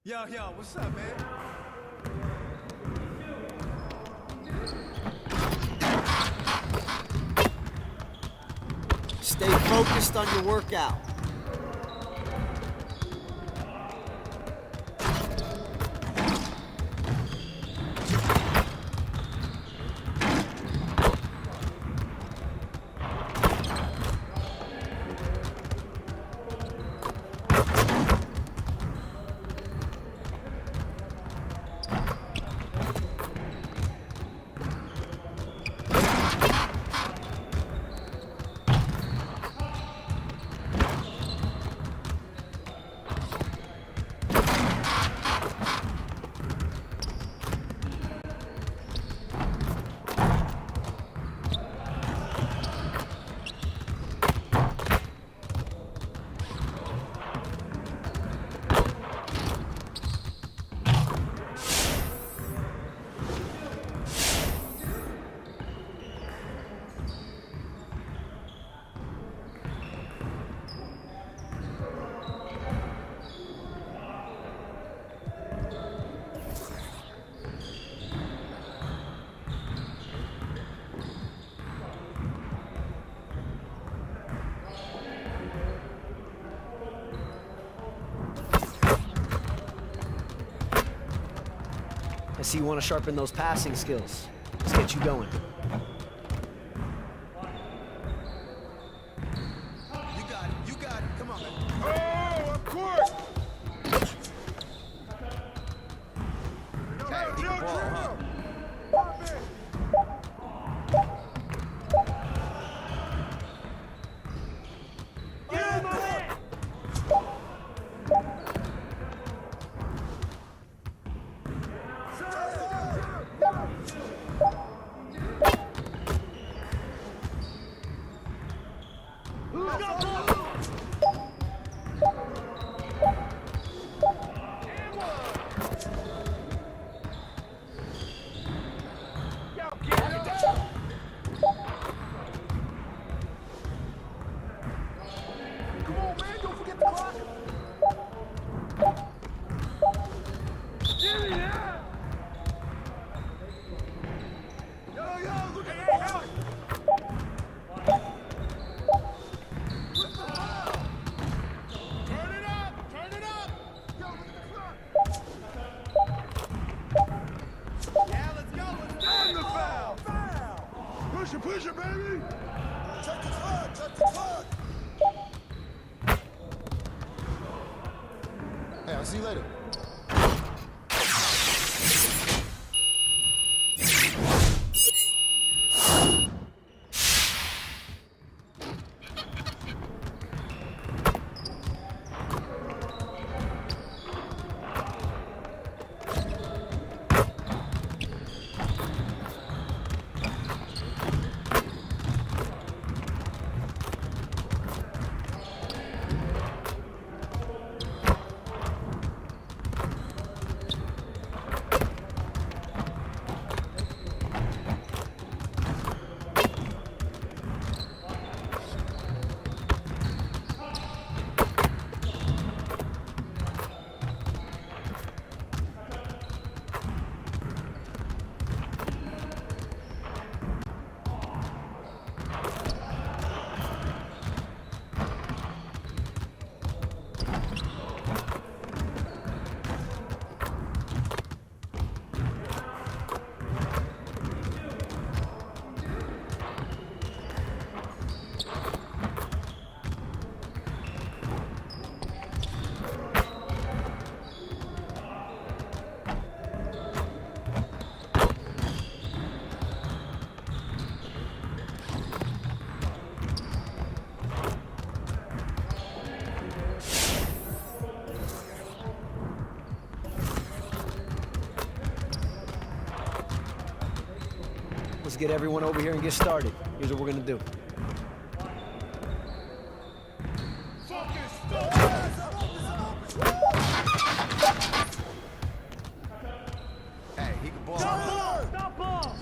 Yo, what's up, man? Stay focused on your workout. I see you want to sharpen those passing skills. Let's get you going. You got it, come on, man. Oh, of course! Chill. Get in my head! Push it, baby! Check the clock! Hey, I'll see you later. Let's get everyone over here and get started. Here's what we're gonna do. Hey, he can ball. Stop ball!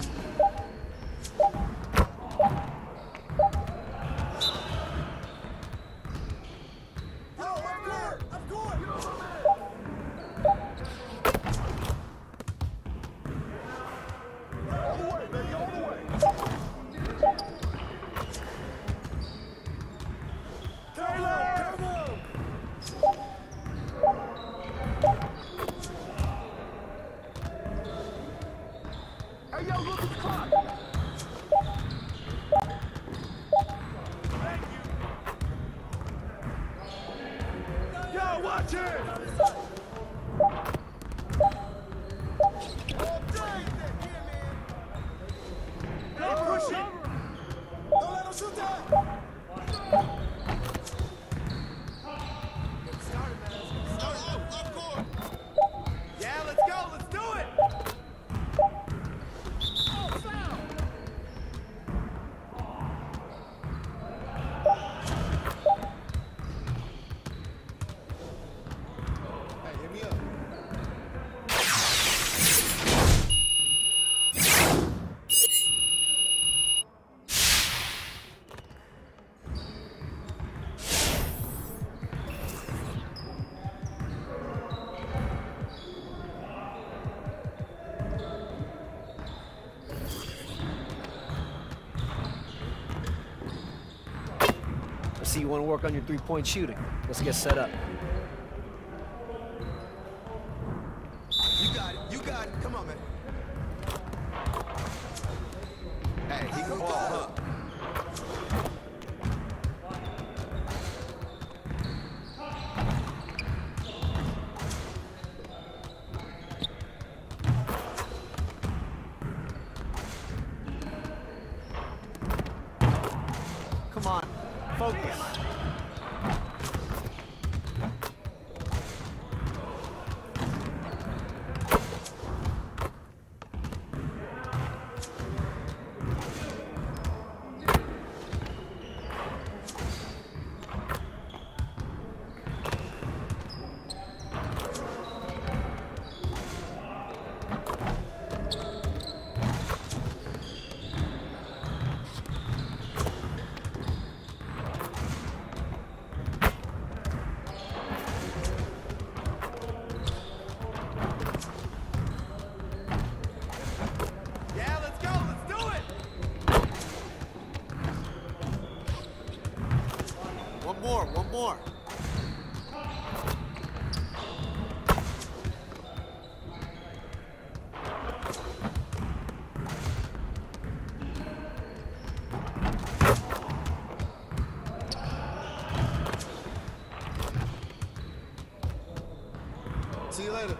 Yo, I'm good! see you want to work on your three-point shooting. Let's get set up. You got it. You got it. Come on, man. Hey, he can ball, huh? Come on, focus. Yeah, let's go. Let's do it. One more. One more. See you later.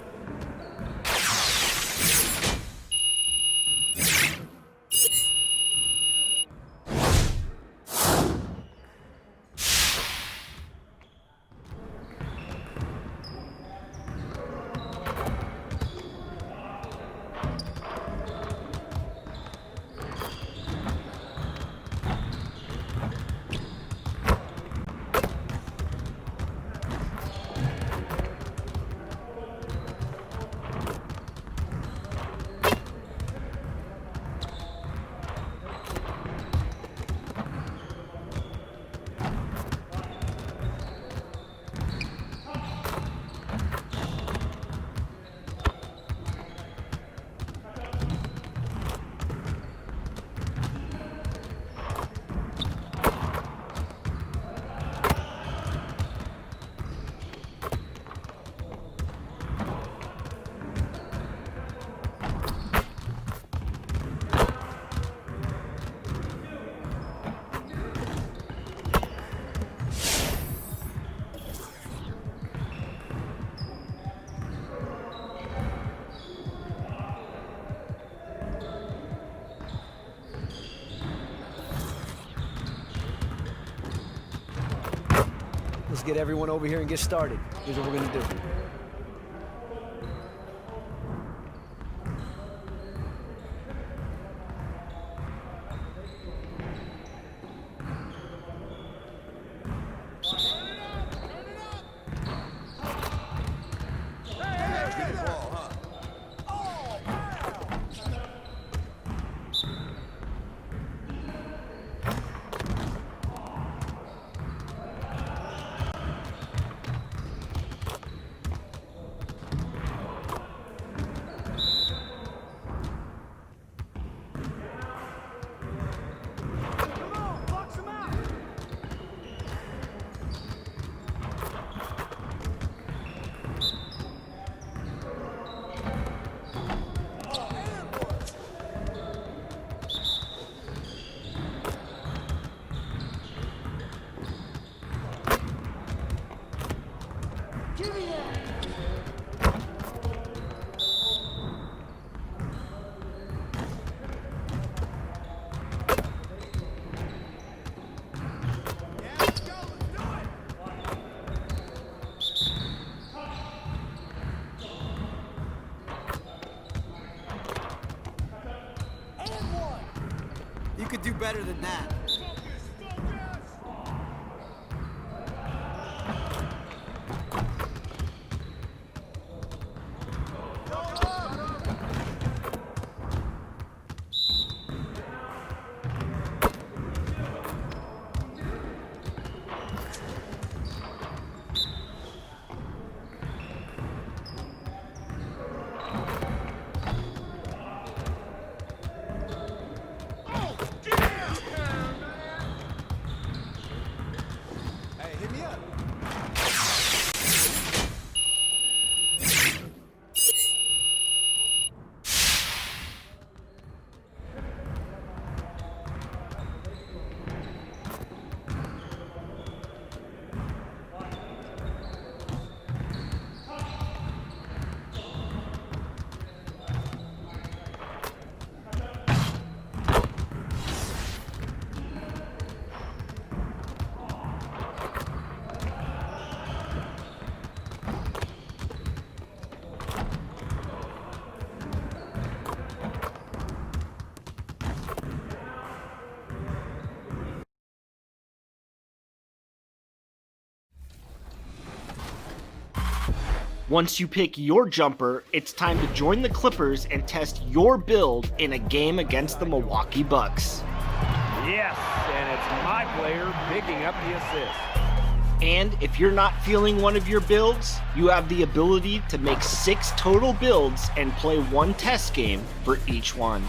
Let's get everyone over here and get started. Here's what we're gonna do. Hey, get the ball, huh? Come on, box him out. Give me that. Yeah, let's go. Let's do it. And one. You could do better than that. Focus, focus. Oh, get down, Once you pick your jumper, it's time to join the Clippers and test your build in a game against the Milwaukee Bucks. Yes, and it's my player picking up the assist. And if you're not feeling one of your builds, you have the ability to make 6 total builds and play 1 test game for each one.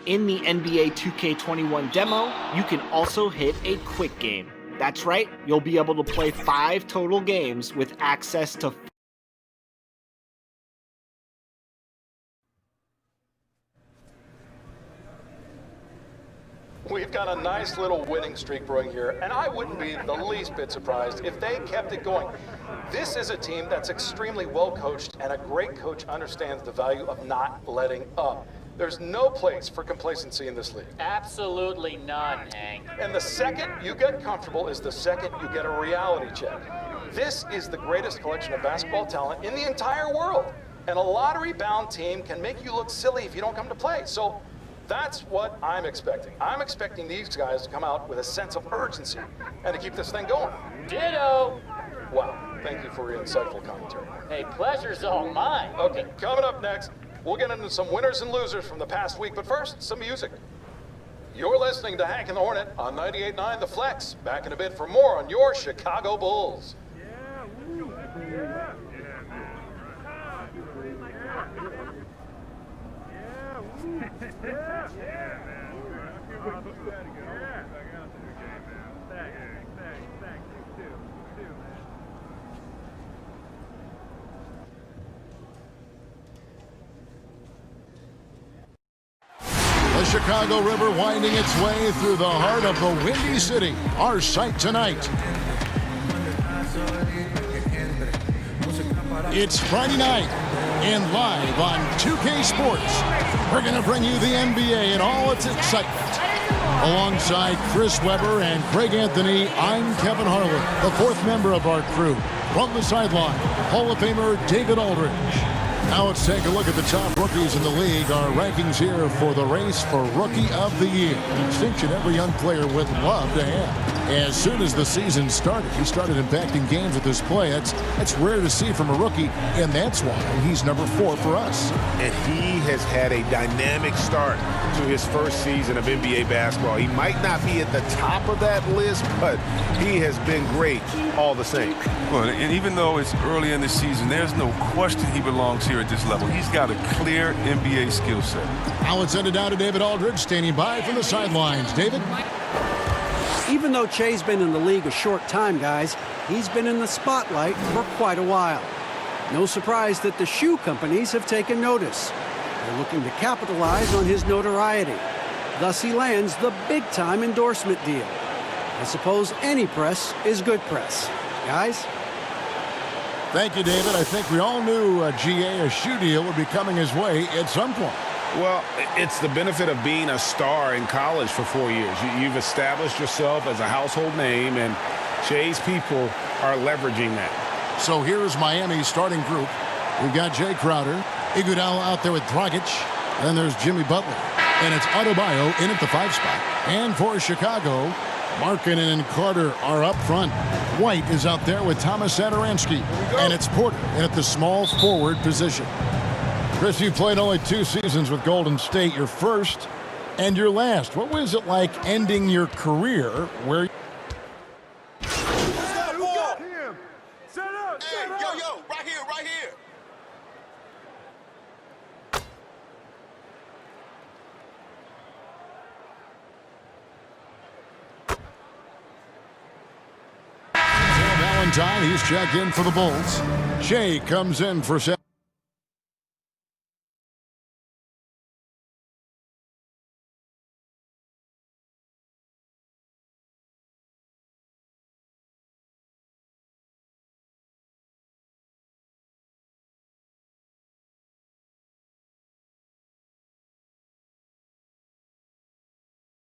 In the NBA 2K21 demo, you can also hit a quick game. That's right, you'll be able to play 5 total games with access to We've got a nice little winning streak brewing here, and I wouldn't be the least bit surprised if they kept it going. This is a team that's extremely well coached, and a great coach understands the value of not letting up. There's no place for complacency in this league. Absolutely none, Hank. And the second you get comfortable is the second you get a reality check. This is the greatest collection of basketball talent in the entire world. And a lottery-bound team can make you look silly if you don't come to play. So that's what I'm expecting. I'm expecting these guys to come out with a sense of urgency and to keep this thing going. Ditto. Wow, thank you for your insightful commentary. Hey, pleasure's all mine. Okay, coming up next, we'll get into some winners and losers from the past week, but first, some music. You're listening to Hank and the Hornet on 98.9 The Flex. Back in a bit for more on your Chicago Bulls. The Chicago River winding its way through the heart of the Windy City. Our sight tonight. It's Friday night and live on 2K Sports. We're going to bring you the NBA and all its excitement. Alongside Chris Webber and Craig Anthony, I'm Kevin Harlan, the 4th member of our crew. From the sideline, Hall of Famer David Aldridge. Now let's take a look at the top rookies in the league. Our rankings here for the race for Rookie of the Year. A distinction every young player would love to have. As soon as the season started, he started impacting games with his play. That's rare to see from a rookie, and that's why he's number 4 for us. And he has had a dynamic start to his first season of NBA basketball. He might not be at the top of that list, but he has been great all the same. Well, and even though it's early in the season, there's no question he belongs here at this level. He's got a clear NBA skill set. Now let's send it down to David Aldridge, standing by from the sidelines. David? Even though Che's been in the league a short time, guys, he's been in the spotlight for quite a while. No surprise that the shoe companies have taken notice. They're looking to capitalize on his notoriety. Thus, he lands the big-time endorsement deal. I suppose any press is good press. Guys? Thank you, David. I think we all knew a shoe deal would be coming his way at some point. Well, it's the benefit of being a star in college for 4 years. You've established yourself as a household name, and Che's people are leveraging that. So here's Miami's starting group. We've got Jay Crowder, Iguodala out there with Dragic, and then there's Jimmy Butler. And it's Adebayo in at the 5 spot. And for Chicago, Markkanen and Carter are up front. White is out there with Thomas Satoransky. And it's Porter in at the small forward position. Chris, you played only 2 seasons with Golden State, your first and your last. What was it like ending your career where... Right here. Valentine, he's checked in for the Bulls. Shea comes in for...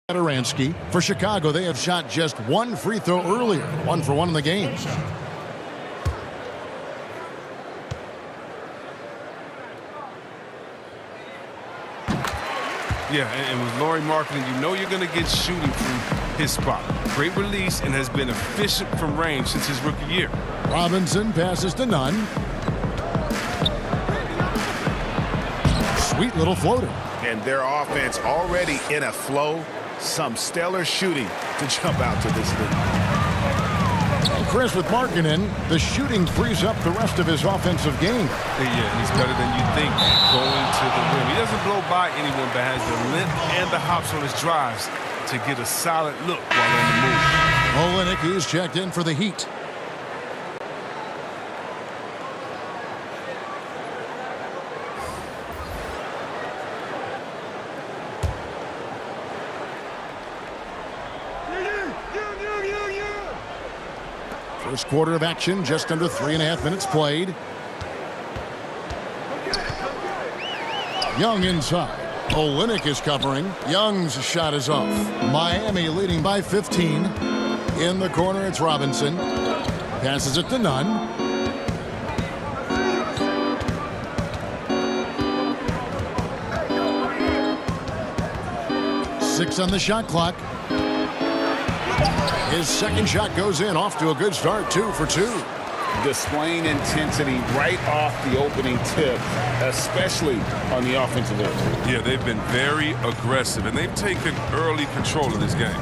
Satoransky. For Chicago, they have shot just 1 free throw earlier. 1 for 1 in the game. Yeah, and with Lauri Markkanen, you know you're going to get shooting from his spot. Great release and has been efficient from range since his rookie year. Robinson passes to Nunn. Sweet little floater. And their offense already in a flow. Some stellar shooting to jump out to this lead. Chris, with Markkanen, the shooting frees up the rest of his offensive game. Yeah, he's better than you think going to the rim. He doesn't blow by anyone, but has the length and the hops on his drives to get a solid look while on the move. Olynyk, he's checked in for the Heat. First quarter of action, just under 3.5 minutes played. Young inside. Olynyk is covering. Young's shot is off. Miami leading by 15. In the corner, it's Robinson. Passes it to Nunn. Six on the shot clock. His second shot goes in, off to a good start, 2 for 2. Displaying intensity right off the opening tip, especially on the offensive end. Yeah, they've been very aggressive, and they've taken early control of this game.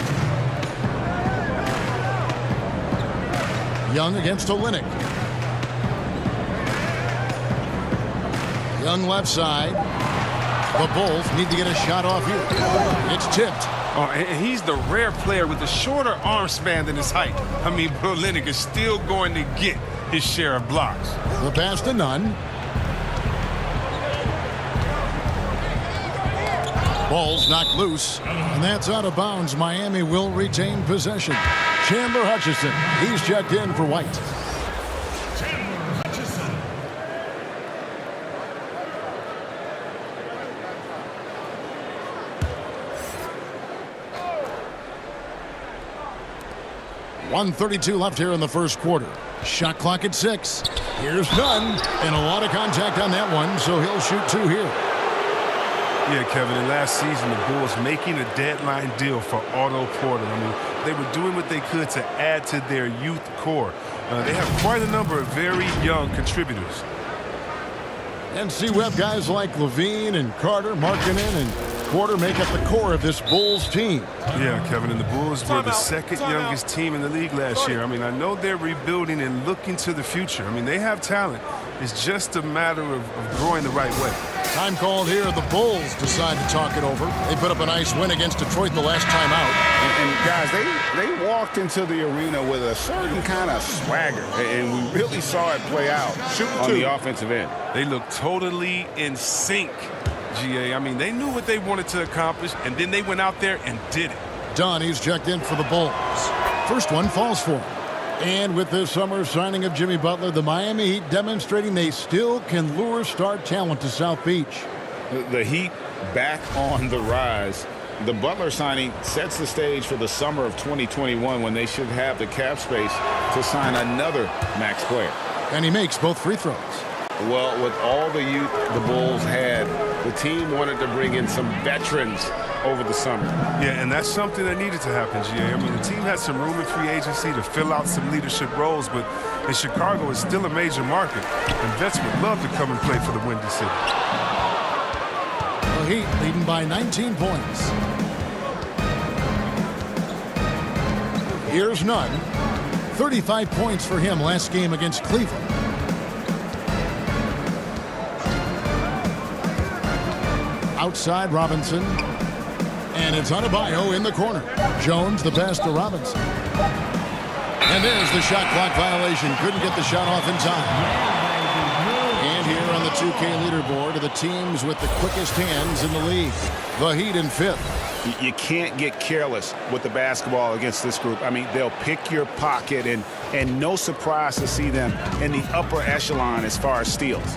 Young against Olynyk. Young left side. The Bulls need to get a shot off here. It's tipped. Oh, and he's the rare player with a shorter arm span than his height. I mean, Olynyk is still going to get his share of blocks. The pass to Nunn. Ball's knocked loose, and that's out of bounds. Miami will retain possession. Chandler Hutchison, he's checked in for White. Chandler Hutchison. 1:32 left here in the first quarter. Shot clock at 6. Here's Nunn, and a lot of contact on that one, so he'll shoot 2 here. Yeah, Kevin, in last season, the Bulls making a deadline deal for Otto Porter. I mean, they were doing what they could to add to their youth core. They have quite a number of very young contributors. And see, we have guys like Levine and Carter, Markkanen, and Porter make up the core of this Bulls team. Yeah, Kevin, and the Bulls were the second youngest team in the league last year. I mean, I know they're rebuilding and looking to the future. I mean, they have talent. It's just a matter of growing the right way. Time called here. The Bulls decide to talk it over. They put up a nice win against Detroit the last time out. And guys, they walked into the arena with a certain kind of swagger, and we really saw it play out on the offensive end. They look totally in sync, GA. I mean, they knew what they wanted to accomplish, and then they went out there and did it. Dunn, he's checked in for the Bulls. First one falls for him. And with this summer signing of Jimmy Butler, the Miami Heat demonstrating they still can lure star talent to South Beach. The Heat back on the rise. The Butler signing sets the stage for the summer of 2021 when they should have the cap space to sign another max player. And he makes both free throws. Well, with all the youth the Bulls had, the team wanted to bring in some veterans over the summer. Yeah, and that's something that needed to happen, GA. I mean, the team had some room in free agency to fill out some leadership roles, but in Chicago is still a major market, and vets would love to come and play for the Windy City. The Heat leading by 19 points. Here's Nunn. 35 points for him last game against Cleveland. Outside Robinson. And it's Adebayo in the corner. Jones the pass to Robinson. And there's the shot clock violation. Couldn't get the shot off in time. And here on the 2K leaderboard are the teams with the quickest hands in the league. The Heat in 5th. You can't get careless with the basketball against this group. I mean, they'll pick your pocket, and no surprise to see them in the upper echelon as far as steals.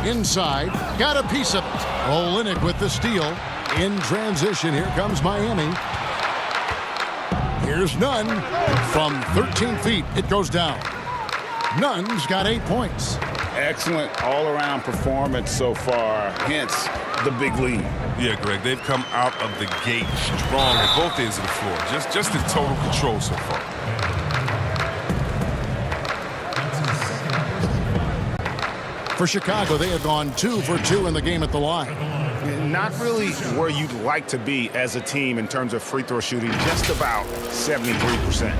Inside, got a piece of it. Olynyk with the steal. In transition, here comes Miami. Here's Nunn. From 13 feet, it goes down. Nunn's got 8 points. Excellent all-around performance so far, hence the big lead. Yeah, Greg, they've come out of the gate strong at both ends of the floor. Just in total control so far. For Chicago, they have gone 2 for 2 in the game at the line. Not really where you'd like to be as a team in terms of free throw shooting, just about 73%.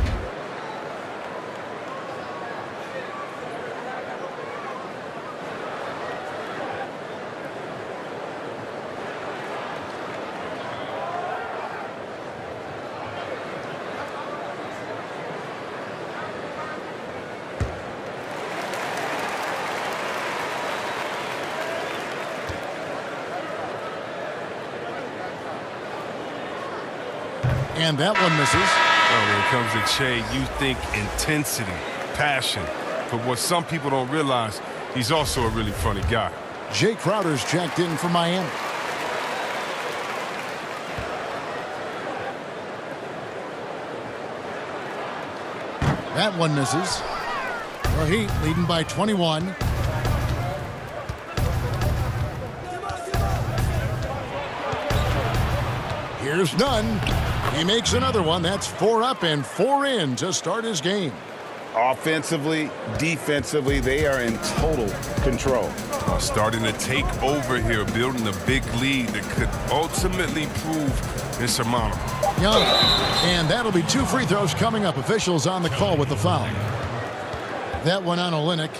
And that one misses. Well, when it comes to Che, you think intensity, passion. But what some people don't realize, he's also a really funny guy. Jay Crowder's checked in for Miami. That one misses. The Heat leading by 21. Here's Nunn. He makes another one. That's 4 up and 4 in to start his game. Offensively, defensively, they are in total control. Starting to take over here, building a big lead that could ultimately prove insurmountable. Young. And that'll be 2 free throws coming up. Officials on the call with the foul. That one on Olynyk.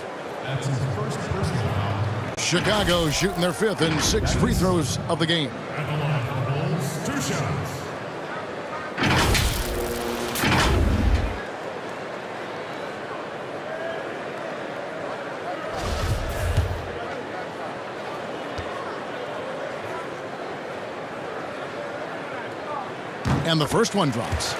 Chicago shooting their 5th and 6 free throws of the game. And the first one drops.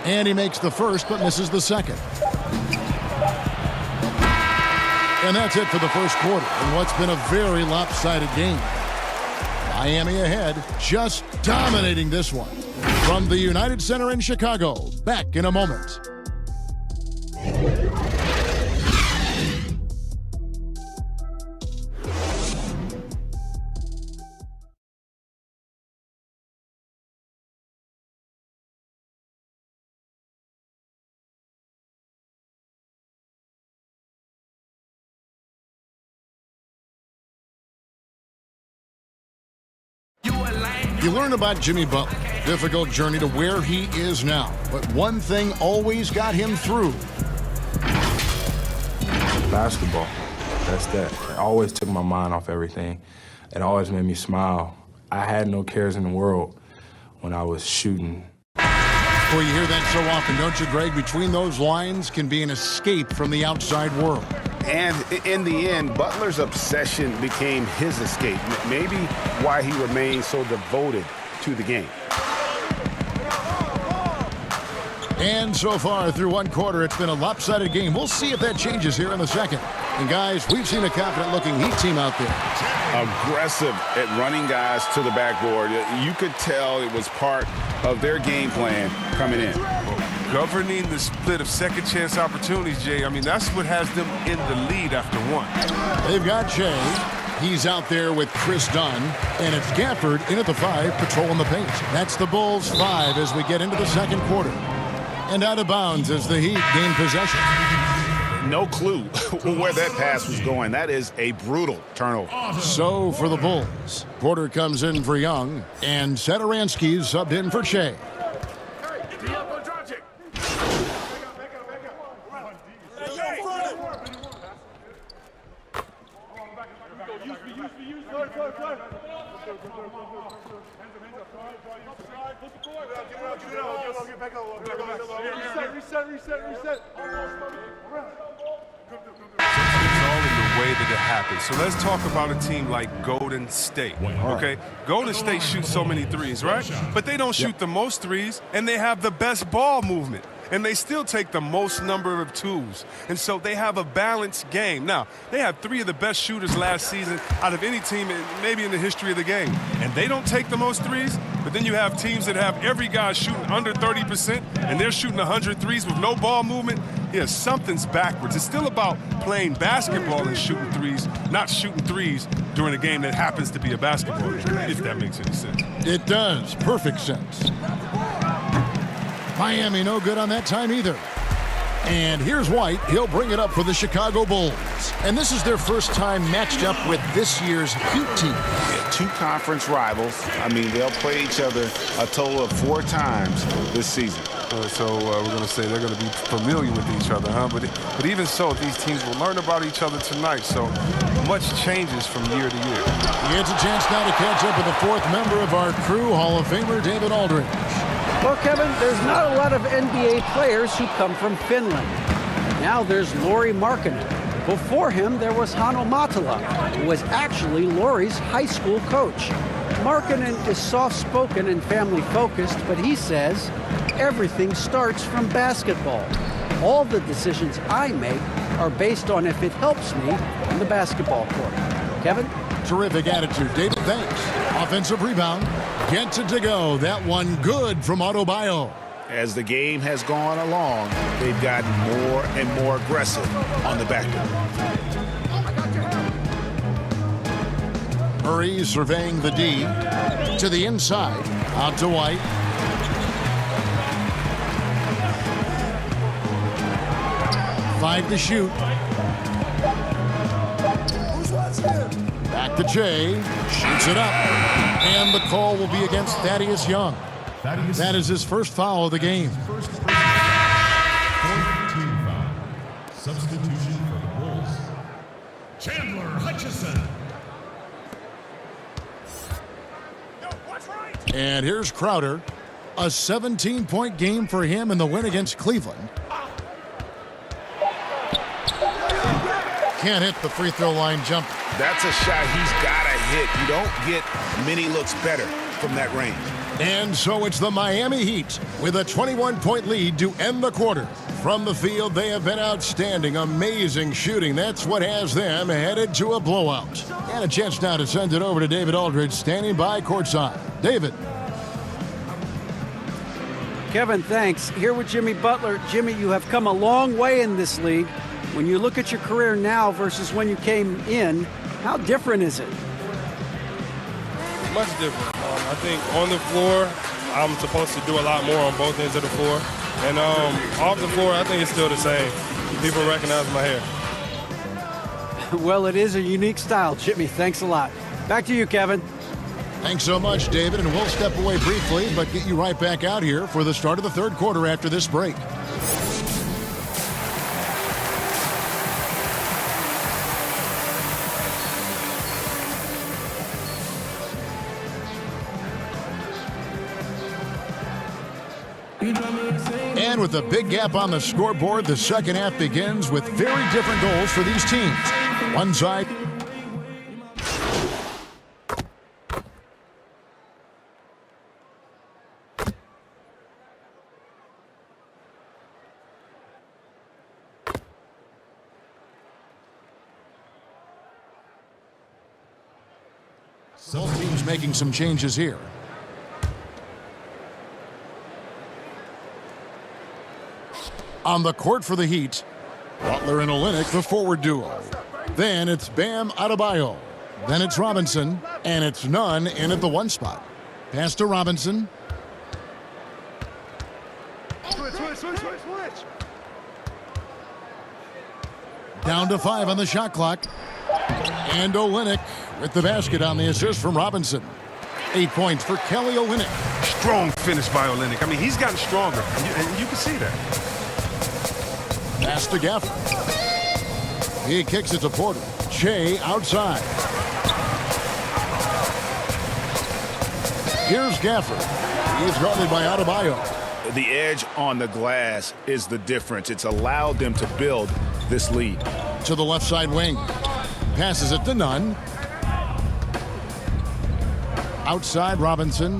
And he makes the first but misses the second. And that's it for the first quarter in what's been a very lopsided game. Miami ahead, just dominating this one. From the United Center in Chicago, back in a moment. You learn about Jimmy Butler, difficult journey to where he is now. But one thing always got him through. Basketball, that's that. It always took my mind off everything. It always made me smile. I had no cares in the world when I was shooting. Boy, you hear that so often, don't you, Greg? Between those lines can be an escape from the outside world. And in the end, Butler's obsession became his escape. Maybe why he remained so devoted to the game. And so far through one quarter, it's been a lopsided game. We'll see if that changes here in the second. And guys, we've seen a confident-looking Heat team out there. Aggressive at running guys to the backboard. You could tell it was part of their game plan coming in. Governing the split of second chance opportunities, Jay, I mean, that's what has them in the lead after one. They've got Jay. He's out there with Chris Dunn. And it's Gafford in at the 5, patrolling the paint. That's the Bulls' 5 as we get into the second quarter. And out of bounds as the Heat gain possession. No clue where that pass was going. That is a brutal turnover. So for the Bulls, Porter comes in for Young, and Satoransky's subbed in for Shea. It's all in the way that to happen. So let's talk about a team like Golden State, okay? Golden State shoots so many threes, right? But they don't shoot the most threes, and they have the best ball movement. And they still take the most number of twos. And so they have a balanced game. Now, they have 3 of the best shooters last season out of any team maybe in the history of the game. And they don't take the most threes, but then you have teams that have every guy shooting under 30%, and they're shooting 100 threes with no ball movement. Yeah, something's backwards. It's still about playing basketball and shooting threes, not shooting threes during a game that happens to be a basketball game, if that makes any sense. It does. Perfect sense. Miami no good on that time either. And here's White. He'll bring it up for the Chicago Bulls. And this is their first time matched up with this year's Heat team. Yeah, 2 conference rivals. I mean, they'll play each other a total of 4 times this season. So we're going to say they're going to be familiar with each other, huh? But even so, these teams will learn about each other tonight. So much changes from year to year. He gets a chance now to catch up with the 4th member of our crew, Hall of Famer David Aldridge. Well, Kevin, there's not a lot of NBA players who come from Finland. Now there's Lauri Markkanen. Before him, there was Hanno Matala, who was actually Lauri's high school coach. Markkanen is soft-spoken and family-focused, but he says everything starts from basketball. All the decisions I make are based on if it helps me on the basketball court. Kevin? Terrific attitude, David. Thanks. Offensive rebound. Gets it to go. That one good from Adebayo. As the game has gone along, they've gotten more and more aggressive on the backboard. Murray surveying the D. To the inside. Out to White. Five to shoot. Back to Jay. Shoots it up. And the call will be against Thaddeus Young. That is his first foul of the game. Substitution for the Bulls. Chandler Hutchison. And here's Crowder. A 17-point game for him in the win against Cleveland. Can't hit the free throw line jumper. That's a shot he's got to hit. You don't get many looks better from that range. And so it's the Miami Heat with a 21-point lead to end the quarter. From the field, they have been outstanding. Amazing shooting. That's what has them headed to a blowout. And a chance now to send it over to David Aldridge, standing by courtside. David. Kevin, thanks. Here with Jimmy Butler. Jimmy, you have come a long way in this league. When you look at your career now versus when you came in, how different is it? Much different. I think on the floor, I'm supposed to do a lot more on both ends of the floor. And off the floor, I think it's still the same. People recognize my hair. Well, it is a unique style, Jimmy. Thanks a lot. Back to you, Kevin. Thanks so much, David. And we'll step away briefly, but get you right back out here for the start of the third quarter after this break. And with a big gap on the scoreboard, the second half begins with very different goals for these teams. One side. Both teams making some changes here. On the court for the Heat, Butler and Olynyk, the forward duo. Then it's Bam Adebayo. Then it's Robinson, and it's Nunn in at the one spot. Pass to Robinson. Switch. Down to 5 on the shot clock. And Olynyk with the basket on the assist from Robinson. 8 points for Kelly Olynyk. Strong finish by Olynyk. I mean, he's gotten stronger, and you can see that. Pass to Gafford. He kicks it to Porter. Shea outside. Here's Gafford. He's guarded by Adebayo. The edge on the glass is the difference. It's allowed them to build this lead. To the left side wing. Passes it to Nunn. Outside Robinson.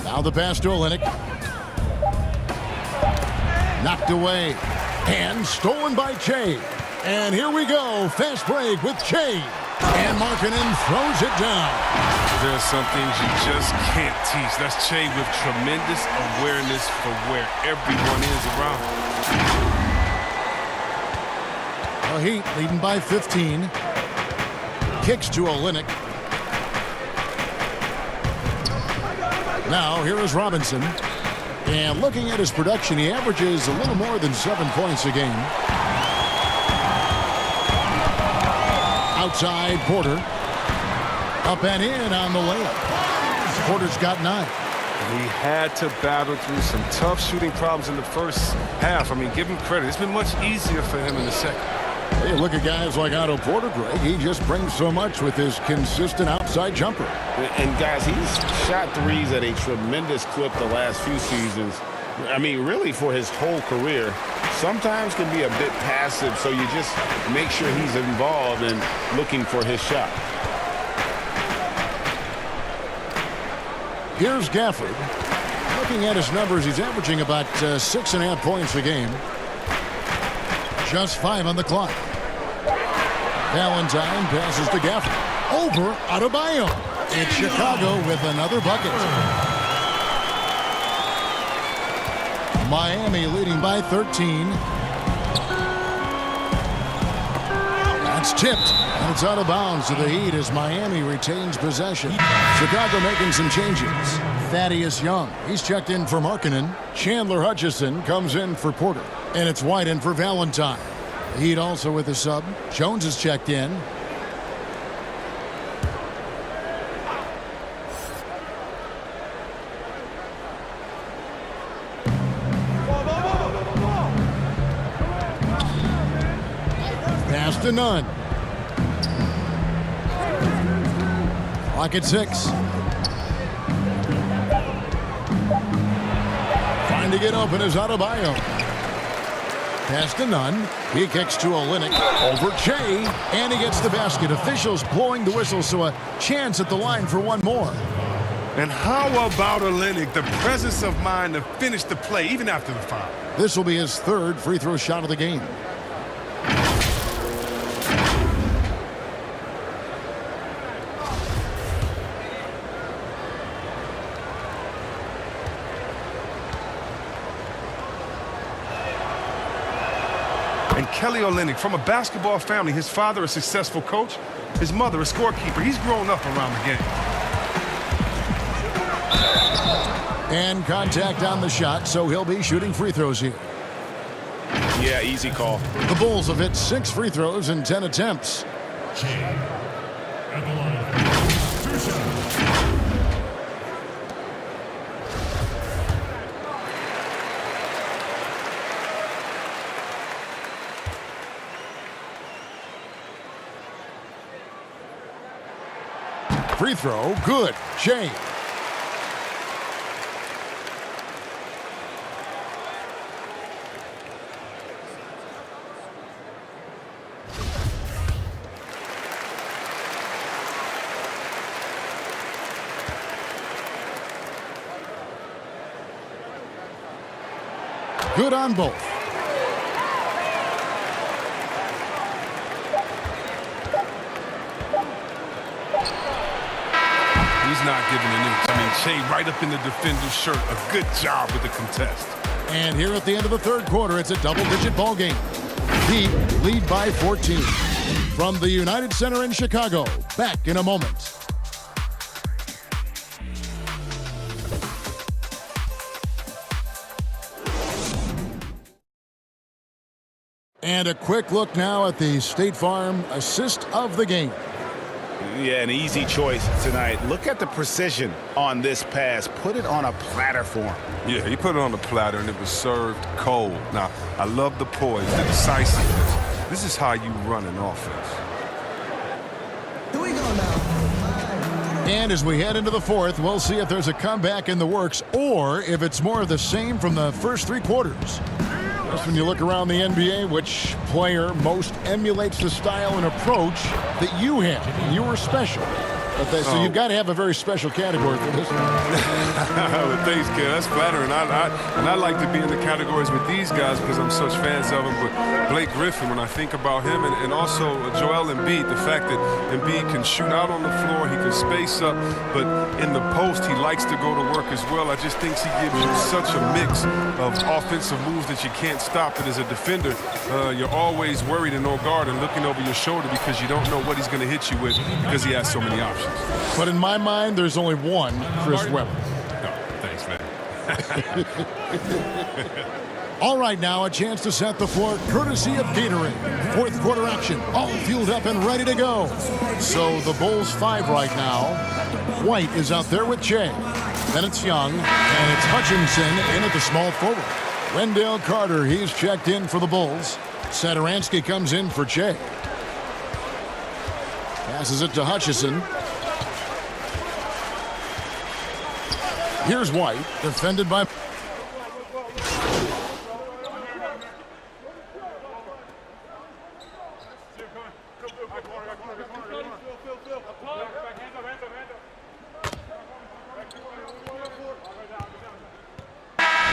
Now the pass to Olynyk. Knocked away. And stolen by Che. And here we go. Fast break with Che. And Markkanen throws it down. There are some things you just can't teach. That's Che with tremendous awareness for where everyone is around. The Heat leading by 15. Kicks to Olynyk. Now here is Robinson. And looking at his production, he averages a little more than 7 points a game. Outside Porter. Up and in on the layup. Porter's got 9. He had to battle through some tough shooting problems in the first half. I mean, give him credit. It's been much easier for him in the second. Hey, look at guys like Otto Porter, Greg. He just brings so much with his consistent outside jumper. And guys, he's shot threes at a tremendous clip the last few seasons. I mean, really for his whole career. Sometimes can be a bit passive, so you just make sure he's involved in looking for his shot. Here's Gafford. Looking at his numbers, he's averaging about 6.5 points a game. Just 5 on the clock. Valentine passes to Gafford. Over Adebayo. It's Chicago with another bucket. Miami leading by 13. That's tipped, and it's out of bounds to the Heat as Miami retains possession. Chicago making some changes. Thaddeus Young, he's checked in for Markkanen. Chandler Hutchison comes in for Porter, and it's White in for Valentine. The Heat also with a sub. Jones is checked in. Pass to Nunn. Clock at 6. Trying to get open is Adebayo. Pass to Nunn. He kicks to Olynyk. Over Che. And he gets the basket. Officials blowing the whistle, so a chance at the line for one more. And how about Olynyk? The presence of mind to finish the play, even after the foul. This will be his 3rd free throw shot of the game. And Kelly Olynyk, from a basketball family, his father a successful coach, his mother a scorekeeper. He's grown up around the game. And contact on the shot, so he'll be shooting free throws here. Yeah, easy call. The Bulls have hit 6 free throws in 10 attempts. At the line. 2 shots. Free throw, good. Che. Good on both. He's not giving an inch. I mean, Che right up in the defender's shirt. A good job with the contest. And here at the end of the 3rd quarter, it's a double-digit ball game. Heat lead by 14. From the United Center in Chicago, back in a moment. And a quick look now at the State Farm assist of the game. Yeah, an easy choice tonight. Look at the precision on this pass. Put it on a platter for him. Yeah, he put it on the platter, and it was served cold. Now, I love the poise, the decisiveness. This is how you run an offense. Here we go now. And as we head into the 4th, we'll see if there's a comeback in the works or if it's more of the same from the first 3 quarters. Just when you look around the NBA, which player most emulates the style and approach that you have? And you were special. So you've got to have a very special category for this one. Well, thanks, kid. That's flattering. I like to be in the categories with these guys because I'm such fans of them. But Blake Griffin, when I think about him, and also Joel Embiid, the fact that Embiid can shoot out on the floor, he can space up, but in the post, he likes to go to work as well. I just think he gives you such a mix of offensive moves that you can't stop. That as a defender, you're always worried and on guard and looking over your shoulder because you don't know what he's going to hit you with because he has so many options. But in my mind, there's only one Chris Webber. Oh, thanks, man. All right, now a chance to set the floor courtesy of Gatorade. Fourth quarter action, all fueled up and ready to go. So the Bulls 5 right now. White is out there with Jay. Then it's Young, and it's Hutchinson in at the small forward. Wendell Carter, he's checked in for the Bulls. Satoransky comes in for Jay. Passes it to Hutchison. Here's White, defended by...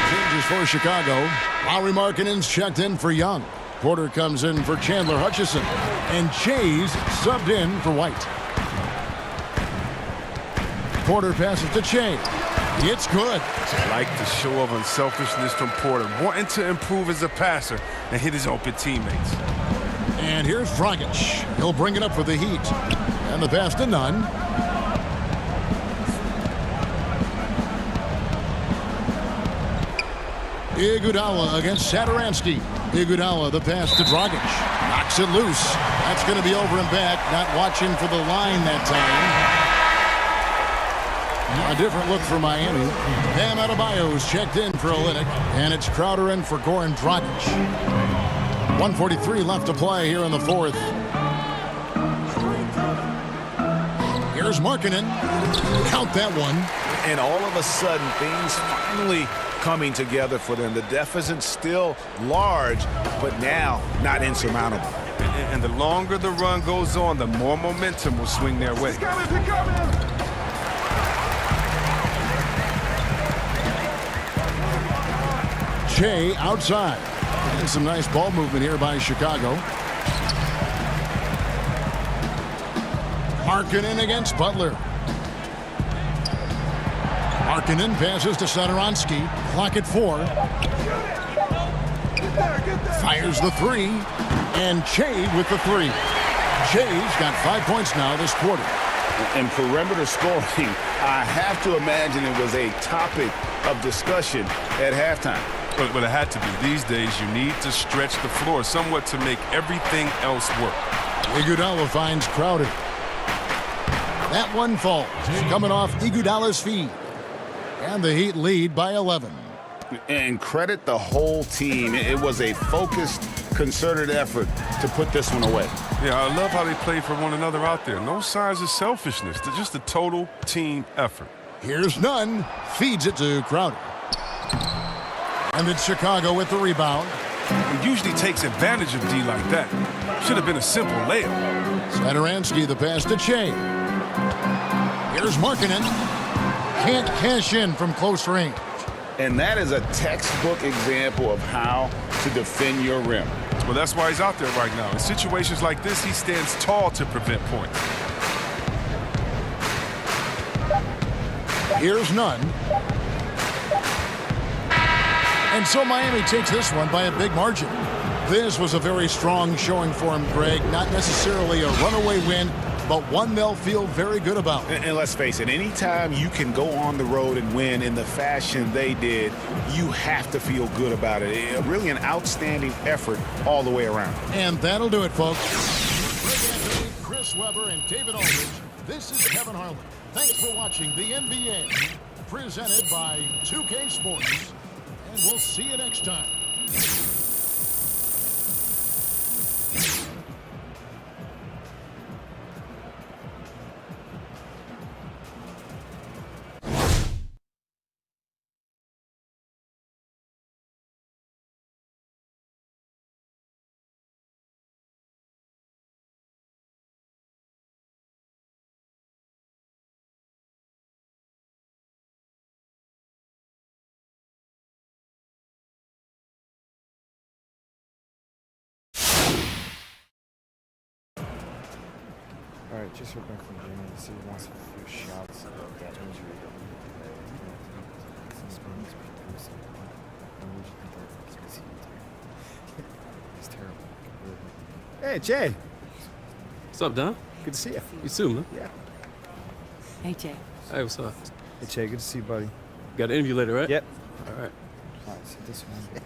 Changes for Chicago. Lauri Markkanen's checked in for Young. Porter comes in for Chandler Hutchison. And Chase subbed in for White. Porter passes to Chase. It's good. I like the show of unselfishness from Porter, wanting to improve as a passer and hit his open teammates. And here's Dragic. He'll bring it up for the Heat. And the pass to Nunn. Iguodala against Satoransky. Iguodala, the pass to Dragic. Knocks it loose. That's going to be over and back. Not watching for the line that time. A different look for Miami. Bam Adebayo's checked in for Olynyk. And it's Crowder in for Goran Dragic. 1:43 left to play here in the fourth. Here's Markkanen. Count that one. And all of a sudden, things finally coming together for them. The deficit still large, but now not insurmountable. And the longer the run goes on, the more momentum will swing their way. Jay outside. And some nice ball movement here by Chicago. Markkanen against Butler. Markkanen passes to Satoransky. Clock at 4. Fires the 3. And Che with the 3. Che's got 5 points now this quarter. And perimeter scoring, I have to imagine it was a topic of discussion at halftime. But it had to be. These days, you need to stretch the floor somewhat to make everything else work. Iguodala finds Crowder. That one falls, coming off Iguodala's feet. And the Heat lead by 11. And credit the whole team. It was a focused, concerted effort to put this one away. Yeah, I love how they play for one another out there. No signs of selfishness. They're just a total team effort. Here's Nunn. Feeds it to Crowder. And it's Chicago with the rebound. He usually takes advantage of D like that. Should have been a simple layup. Satoransky, the pass to Che. Here's Markkanen. Can't cash in from close range. And that is a textbook example of how to defend your rim. Well, that's why he's out there right now. In situations like this, he stands tall to prevent points. Here's Nunn. And so Miami takes this one by a big margin. This was a very strong showing for him, Greg. Not necessarily a runaway win, but one they'll feel very good about. And let's face it, anytime you can go on the road and win in the fashion they did, you have to feel good about it. Really an outstanding effort all the way around. And that'll do it, folks. Chris Webber and David Aldridge. This is Kevin Harlan. Thanks for watching the NBA, presented by 2K Sports. And we'll see you next time. All right, just heard back from Jimmy. He said he wants a few shots of that injury. It's terrible. Hey, Jay. What's up, Don? Good to see you. You too, man. Yeah. Hey, Jay. Hey, what's up? Hey, Jay. Good to see you, buddy. Got an interview later, right? Yep. All right. All right, so this one.